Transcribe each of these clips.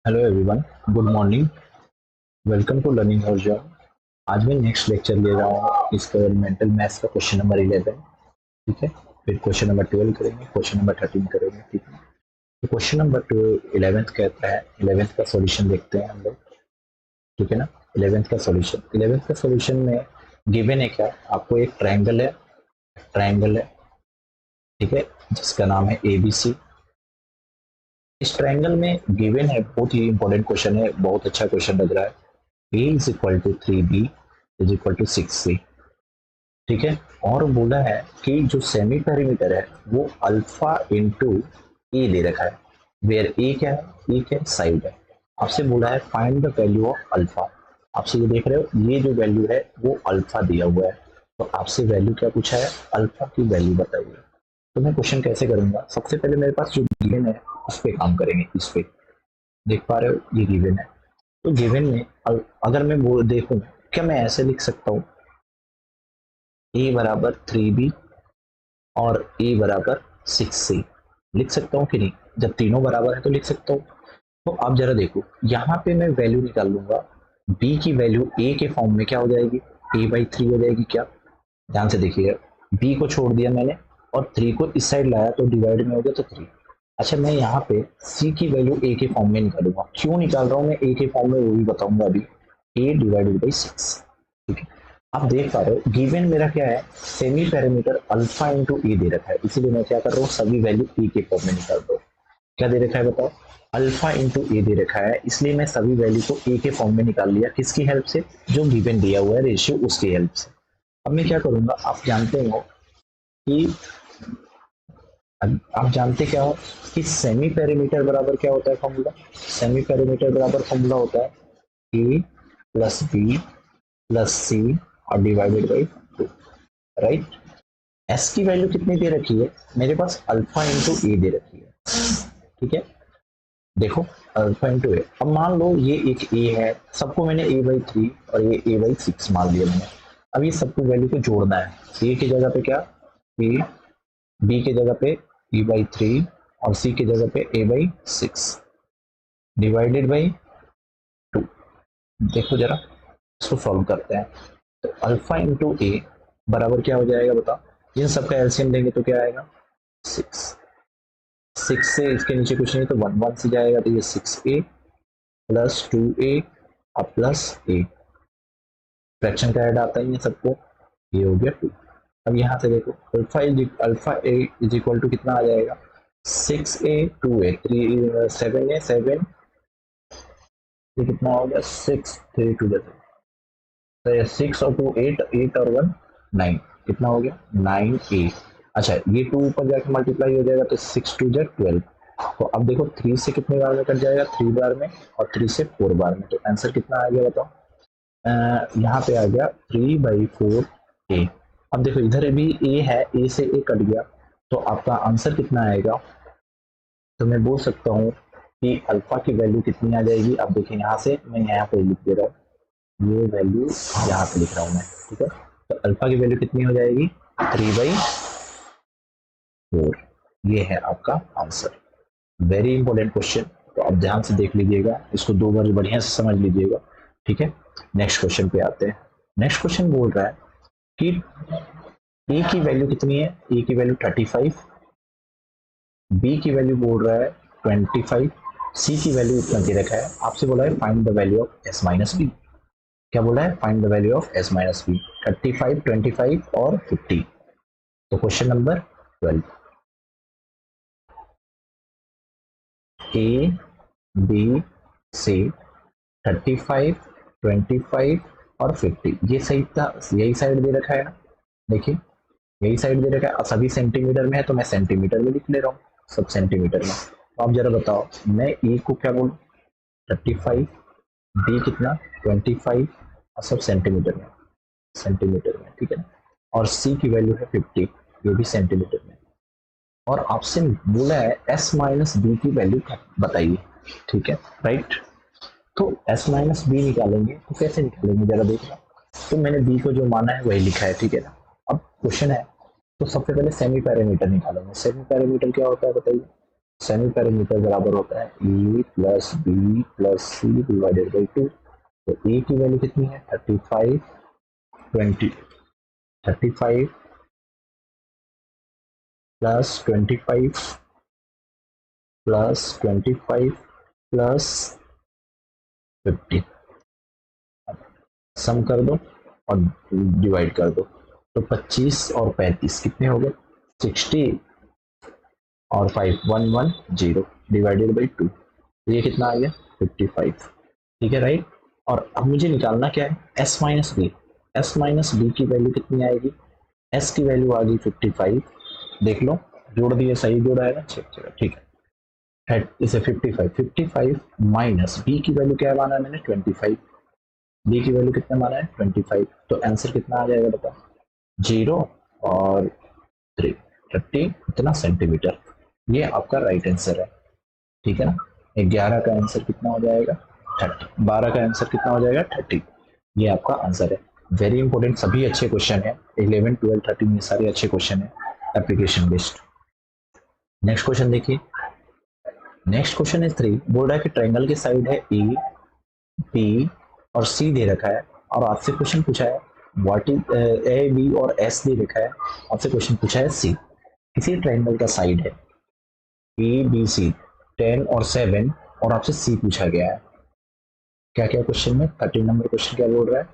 Hello everyone, good morning. Welcome to learning your job. आज मैं next lecture ले रहा हूँ एक्सपेरिमेंटल मैथ्स का क्वेश्चन नंबर 11। ठीक है, फिर क्वेश्चन नंबर 12 करेंगे, क्वेश्चन नंबर 13 करेंगे। ठीक है, तो क्वेश्चन नंबर 11 कहता है, 11th का सॉल्यूशन देखते हैं हम लोग। ठीक है ना, 11th का सॉल्यूशन में गिवन है क्या, आपको एक ट्रायंगल है। ठीक है, जिसका नाम है ABC। इस ट्रायंगल में गिवन है, बहुत ही इंपॉर्टेंट क्वेश्चन है, बहुत अच्छा क्वेश्चन लग रहा है। A is equal to 3B is equal to 6C। ठीक है, और बोला है कि जो सेमी पेरीमीटर है वो अल्फा इंटू ए दे रखा है, वेयर ए क्या है, ए क्या साइड है। आपसे बोला है find the value of alpha. आपसे ये देख रहे हो, ये जो वैल्यू है वो अल्फा दिया हुआ है, तो आपसे वैल्यू क्या पूछा है, अल्फा की वैल्यू बताइए। तो मैं क्वेश्चन कैसे करूंगा, सबसे पहले मेरे पास जो गिवन है उस पे काम करेंगे। इस पे देख पा रहे हो, ये गिवन है। तो गिवन में अगर मैं वो देखूं, क्या मैं ऐसे लिख सकता हूँ ए बराबर 3B और ए बराबर 6C, लिख सकता हूँ कि नहीं? जब तीनों बराबर है तो लिख सकता हूँ। तो आप जरा देखो, यहाँ पे मैं वैल्यू निकाल लूंगा, बी की वैल्यू ए के फॉर्म में क्या हो जाएगी, A/3 हो जाएगी। क्या, ध्यान से देखिए, बी को छोड़ दिया मैंने और 3 को इस साइड लाया तो डिवाइड में हो गया तो 3। अच्छा, मैं यहाँ पे सी की वैल्यू ए के फॉर्म में निकालूंगा। क्यों निकाल रहा हूँ मैं ए के फॉर्म में, वो भी बताऊंगा अभी। A/6। ठीक है, आप देख पा रहे हो गिवन मेरा क्या है, सेमी पैरामीटर अल्फा इंटू ए दे रखा है, इसीलिए मैं क्या कर रहा हूँ, सभी वैल्यू ए के फॉर्म में निकाल रहा हूँ। क्या दे रखा है बताओ, अल्फा इंटू ए दे रखा है, इसलिए मैं सभी वैल्यू को ए के फॉर्म में निकाल लिया। किसकी हेल्प से, जो गिवन दिया हुआ है रेशियो, उसकी हेल्प से। अब मैं क्या करूंगा, आप जानते हो कि आप जानते क्या हो कि सेमी पेरीमीटर बराबर क्या होता है फॉर्मूला, सेमी पेरीमीटर बराबर फॉर्मूला होता है ए प्लस बी प्लस सी और डिवाइडेड बाई 2, राइट। एस की वैल्यू कितनी दे रखी है, मेरे पास अल्फा इंटू ए दे रखी है। ठीक है, देखो, अल्फा इंटू ए। अब मान लो ये एक ए है, सबको मैंने A/3 और ये A/6 मान लिया मैंने। अब ये सबको वैल्यू को जोड़ना है, ए की जगह पे क्या, ए, बी की जगह पे E/3 और सी की जगह पे A/6 डिवाइडेड बाई 2। देखो जरा, इसको सॉल्व करते हैं। तो अल्फा इंटू ए बराबर क्या हो जाएगा बताओ, इन सबका एलसीएम लेंगे तो क्या आएगा, 6। 6 से इसके नीचे कुछ नहीं तो 1 1 से जाएगा, तो ये 6A प्लस 2A और प्लस ए, फ्रैक्शन का ऐड आता है ये सबको, ये हो गया 2। अब यहाँ से देखो, alpha A is equal to कितना आ जाएगा, 6A 2A 3 7A 7, ये कितना हो गया, 6 3 2 तो ये 6 और 2 8, 8 और 1 9, कितना हो गया 9A। अच्छा, ये 2 ऊपर जाके मल्टीप्लाई हो जाएगा तो 6 2 जा 12। तो अब देखो 3 से कितने बार में कट जाएगा, 3 बार में, और 3 से 4 बार में, तो आंसर कितना आ गया बताओ, यहाँ पे आ गया 3/4A। अब देखो इधर भी ए है, ए से ए कट गया, तो आपका आंसर कितना आएगा, तो मैं बोल सकता हूँ कि अल्फा की वैल्यू कितनी आ जाएगी। अब देखिए यहाँ से मैं यहाँ पे लिख दे रहा हूँ, ये वैल्यू यहाँ पे लिख रहा हूँ मैं। ठीक है, तो अल्फा की वैल्यू कितनी हो जाएगी, 3/4। ये है आपका आंसर। वेरी इंपॉर्टेंट क्वेश्चन, तो आप ध्यान से देख लीजिएगा, इसको 2 बार बढ़िया से समझ लीजिएगा। ठीक है, नेक्स्ट क्वेश्चन पे आते हैं। नेक्स्ट क्वेश्चन बोल रहा है कि ए की वैल्यू कितनी है, ए की वैल्यू 35, बी की वैल्यू बोल रहा है 25, सी की वैल्यू इतना दे रखा है। आपसे बोला है find the value of S minus B. क्या बोला है, find the value of S minus B, 35 25 और 50। तो question number 12, A B C 35 25 और 50, ये सही था, यही साइड दे रखा है ना, देखिए यही साइड दे रखा है, और सभी सेंटीमीटर में है तो मैं सेंटीमीटर में लिख ले रहा हूँ, सब सेंटीमीटर में। तो आप जरा बताओ, मैं ए को क्या बोलूँ, 35, बी कितना 25 और सब सेंटीमीटर में, सेंटीमीटर में। ठीक है ना, और सी की वैल्यू है 50, ये भी सेंटीमीटर में। और आपसे बोला है एस माइनस बी की वैल्यू बताइए। ठीक है, राइट। तो एस माइनस बी निकालेंगे, तो कैसे निकालेंगे जरा देखना। तो मैंने बी को जो माना है वही लिखा है। ठीक है ना, अब क्वेश्चन है, तो सबसे पहले सेमी पैरामीटर निकालेंगे। सेमी पैरामीटर क्या होता है बताइए, सेमी पेरीमीटर बराबर होता है A plus B plus C divided by 2। तो ए की वैल्यू कितनी है 35, 35 प्लस 25 प्लस 25 प्लस 50, सम कर दो और डिवाइड कर दो। तो 25 और 35 कितने हो गए 60 और 5 110 डिवाइडेड बाई 2। ये कितना आ गया 55। ठीक है राइट। और अब मुझे निकालना क्या है s minus B. S minus B की वैल्यू कितनी आएगी, s की वैल्यू आ गई 55। देख लो जोड़ दिए, सही जोड़ा है ना, चेक ठीक है। इसे 55 माइनस बी की वैल्यू क्या माना है मैंने 25, बी की वैल्यू कितना माना है 25। तो आंसर कितना आ जाएगा बताओ 0 और 30 इतना सेंटीमीटर। ये आपका राइट आंसर है। ठीक है ना। 11 का आंसर कितना हो जाएगा 30, 12 का आंसर कितना हो जाएगा 30। ये आपका आंसर है। वेरी इंपॉर्टेंट, सभी अच्छे क्वेश्चन है 11 12 13 ये सारे अच्छे क्वेश्चन है एप्लीकेशन बेस्ड। नेक्स्ट क्वेश्चन देखिए। Next question is 3। बोल रहा है कि ट्रायंगल की साइड है ए बी और सी दे रखा है और आपसे क्वेश्चन पूछा है व्हाट इज ए बी और एस दे रखा है, आपसे क्वेश्चन पूछा है सी। किसी ट्रायंगल का साइड है ए बी सी 10 और 7 और आपसे सी पूछा गया है। क्या क्या क्वेश्चन में 13 नंबर क्वेश्चन क्या बोल रहा है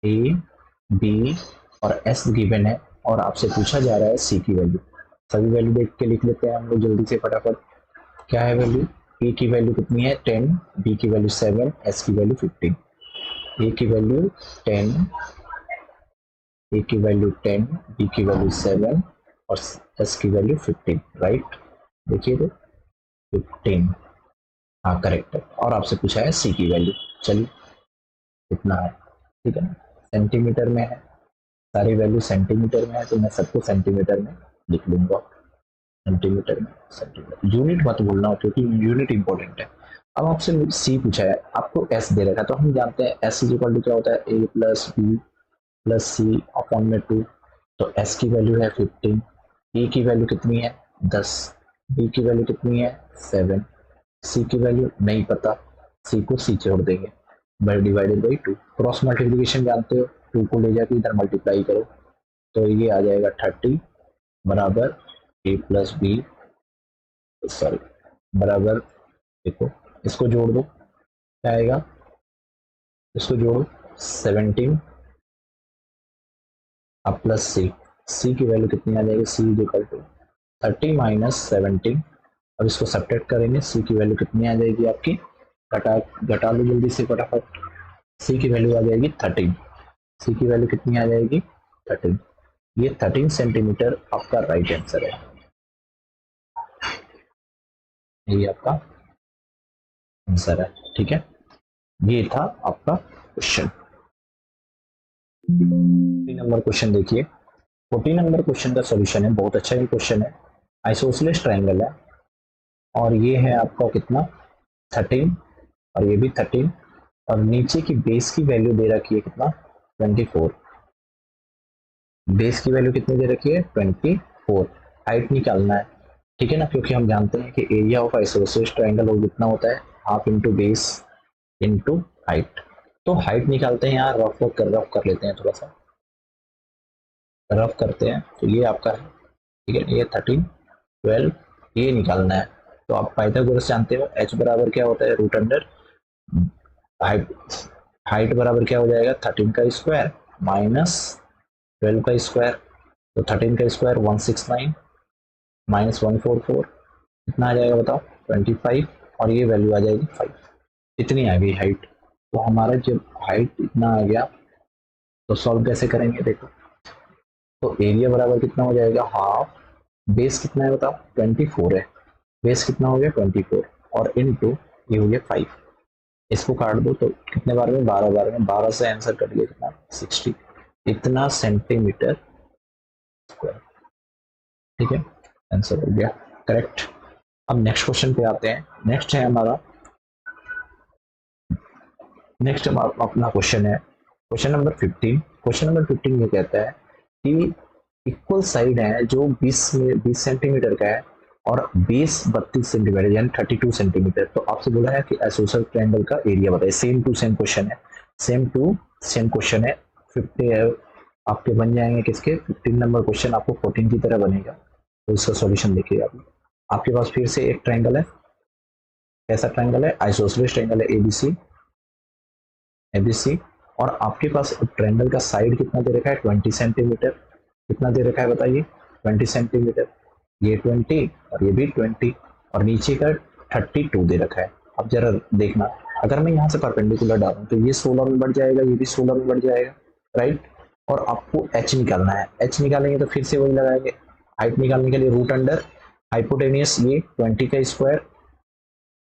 ए बी और एस गिवन है और आपसे पूछा जा रहा है सी की वैल्यू। सभी वैल्यू देख के लिख लेते हैं हम लोग जल्दी से फटाफट। क्या है वैल्यू, ए की वैल्यू कितनी है 10, बी की वैल्यू 7, एस की वैल्यू 15। ए की वैल्यू 10, ए की वैल्यू 10, बी की वैल्यू 7 और एस की वैल्यू 15 राइट। देखिए तो 15, हाँ करेक्ट है। और आपसे पूछा है सी की वैल्यू। चलिए कितना है, ठीक है ना, सेंटीमीटर में है, सारी वैल्यू सेंटीमीटर में है तो मैं सबको सेंटीमीटर में लिख लूंगा। सेंटीमीटर में सेंटीमीटर, यूनिट मत भूलना हो क्योंकि यूनिट इंपॉर्टेंट है। अब आपसे सी पूछा है, आपको एस दे रखा है तो हम जानते हैं एस इज इक्वल टू क्या होता है A plus B plus C upon में 2। तो एस की वैल्यू है 15, ए की वैल्यू कितनी है 10, बी की वैल्यू कितनी है 7, सी की वैल्यू नहीं पता, सी को सी छोड़ देंगे by divided by 2। Cross multiplication जानते हो, 2 को ले जाके इधर मल्टीप्लाई करो तो ये आ जाएगा 30 बराबर ए प्लस बी, सॉरी बराबर, देखो इसको जोड़ दो क्या आएगा, इसको जोड़ो 17 अब प्लस सी, सी की वैल्यू कितनी आ जाएगी सी इज इक्वल टू 30 माइनस 17। अब इसको सब्ट्रैक्ट करेंगे, सी की वैल्यू कितनी आ जाएगी आपकी, घटा घटा लो जल्दी से फटाफट। सी की वैल्यू आ जाएगी 13, सी की वैल्यू कितनी आ जाएगी 13। ये 13 सेंटीमीटर आपका राइट आंसर है। ये आपका आंसर है। ठीक है, ये था आपका क्वेश्चन। 14 नंबर क्वेश्चन देखिए। 14 नंबर क्वेश्चन का सॉल्यूशन है, बहुत अच्छा ही क्वेश्चन है। आइसोसेलेस ट्रायंगल है और ये है आपका कितना 13 और ये भी 13 और नीचे की बेस की वैल्यू दे रखी है कितना 24। बेस की वैल्यू कितनी दे रखी है 24। हाइट निकालना है, ठीक है ना, क्योंकि हम जानते हैं कि एरिया ऑफ आइसोसेलेस ट्रायंगल वो कितना होता है half into base into height. तो हाइट निकालते हैं, यहाँ रफ कर लेते हैं, थोड़ा सा रफ करते हैं। तो ये आपका है, ठीक है, ये 13 12 ये निकालना है। तो आप पाइथागोरस जानते हो, h बराबर क्या होता है रूट अंडर हाइट, हाइट बराबर क्या हो जाएगा 13 का स्क्वायर माइनस 12 का स्क्वायर। तो 13 का स्क्वायर 169 माइनस 144 कितना आ जाएगा बताओ 25 और ये वैल्यू आ जाएगी 5। इतनी आ गई हाइट। तो हमारा जब हाइट इतना आ गया तो सॉल्व कैसे करेंगे देखो। तो एरिया बराबर कितना हो जाएगा हाफ, बेस कितना है बताओ 24 है, बेस कितना हो गया 24 और इनटू ये हो गया 5। इसको काट दो तो कितने बार में 12 बार में, 12 से आंसर कट गया कितना 60, इतना सेंटीमीटर स्क्वायर। ठीक है, आंसर हो गया करेक्ट। अब नेक्स्ट क्वेश्चन पे आते हैं। नेक्स्ट है हमारा, नेक्स्ट अपना क्वेश्चन है क्वेश्चन नंबर 15। क्वेश्चन नंबर 15 ये कहता है कि इक्वल साइड है जो 20 सेंटीमीटर का है और बेस 32 सेंटीमीटर यानी 32 सेंटीमीटर। तो आपसे बोला है कि आइसोसेलेस ट्रायंगल का एरिया बताइए। सेम टू सेम क्वेश्चन है, सेम टू सेम क्वेश्चन है। 50 आपके बन जाएंगे किसके, 15 नंबर क्वेश्चन आपको 14 की तरह बनेगा। तो इसका सॉल्यूशन देखिए आप, आपके पास फिर से एक ट्रायंगल है। कैसा ट्रायंगल है, आइसोसेलेस ट्रायंगल है एबीसी, एबीसी। और आपके पास ट्रायंगल का साइड कितना दे रखा है, 20 सेंटीमीटर। कितना दे रखा है बताइए, 20 सेंटीमीटर। ये 20 और ये भी 20 और नीचे का 32 दे रखा है। अब जरा देखना, अगर मैं यहाँ से परपेंडिकुलर डालूं तो ये 16 में बढ़ जाएगा, ये भी 16 में बढ़ जाएगा, राइट। और आपको एच निकालना है, एच निकालेंगे तो फिर से वही लगाएंगे। हाइट निकालने के लिए रूट अंडर हाइपोटेनियस ये 20 का स्क्वायर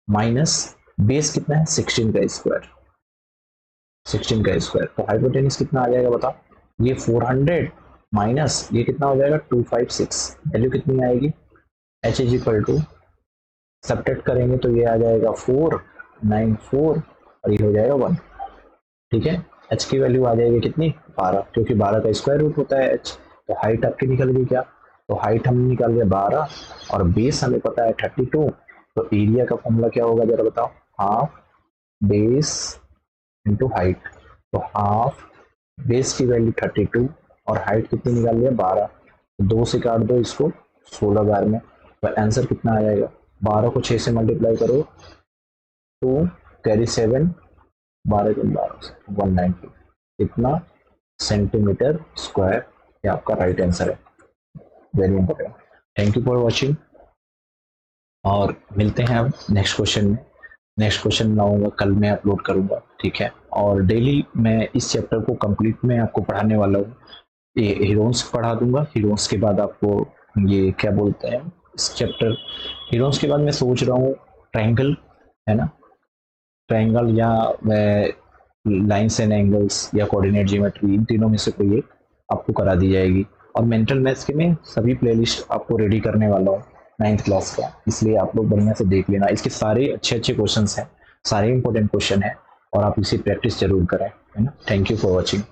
माइनस बेस कितना है 16 का स्क्वायर, 16 का स्क्वायर। तो हाइपोटेनियस कितना आ जाएगा बताओ, ये 400 माइनस ये कितना हो जाएगा 256। वैल्यू कितनी आएगी, H is equal to subtract करेंगे तो ये आ जाएगा 494 और ये हो जाएगा 1। ठीक है, एच की वैल्यू आ जाएगी कितनी 12, क्योंकि 12 का स्क्वायर रूट होता है एच। तो हाइट आपकी निकल गई क्या, तो हाइट हमने निकाल लिया 12 और बेस हमें पता है 32। तो एरिया का फॉर्मूला क्या होगा जरा बताओ, हाफ बेस इंटू हाइट। तो हाफ बेस की वैल्यू 32 और हाइट कितनी निकाल लिया 12, तो 2 से काट दो इसको 16 बार में। तो आंसर कितना आ जाएगा, 12 को 6 से मल्टीप्लाई करो 2 कैरी 7, 12 के 12 190 इतना सेंटीमीटर स्क्वायर। ये आपका राइट आंसर है। Very important. Thank you for watching और मिलते हैं अब नेक्स्ट क्वेश्चन में। नेक्स्ट क्वेश्चन लाऊंगा कल मैं अपलोड करूंगा, ठीक है। और डेली मैं इस चैप्टर को कंप्लीट में आपको पढ़ाने वाला हूँ। ये हीरोन्स पढ़ा दूंगा, हीरोन्स के बाद आपको ये क्या बोलते हैं इस चैप्टर, हीरोन्स के बाद मैं सोच रहा हूँ ट्रायंगल, है ना, ट्रायंगल या लाइंस एंड एंगल्स या कोऑर्डिनेट ज्योमेट्री, इन तीनों में से कोई एक आपको करा दी जाएगी। और मेंटल मैथ्स के में सभी प्लेलिस्ट आपको रेडी करने वाला हूँ 9th क्लास का, इसलिए आप लोग बढ़िया से देख लेना। इसके सारे अच्छे अच्छे क्वेश्चंस हैं, सारे इंपॉर्टेंट क्वेश्चन हैं और आप इसी प्रैक्टिस जरूर करें, है ना। Thank you for watching.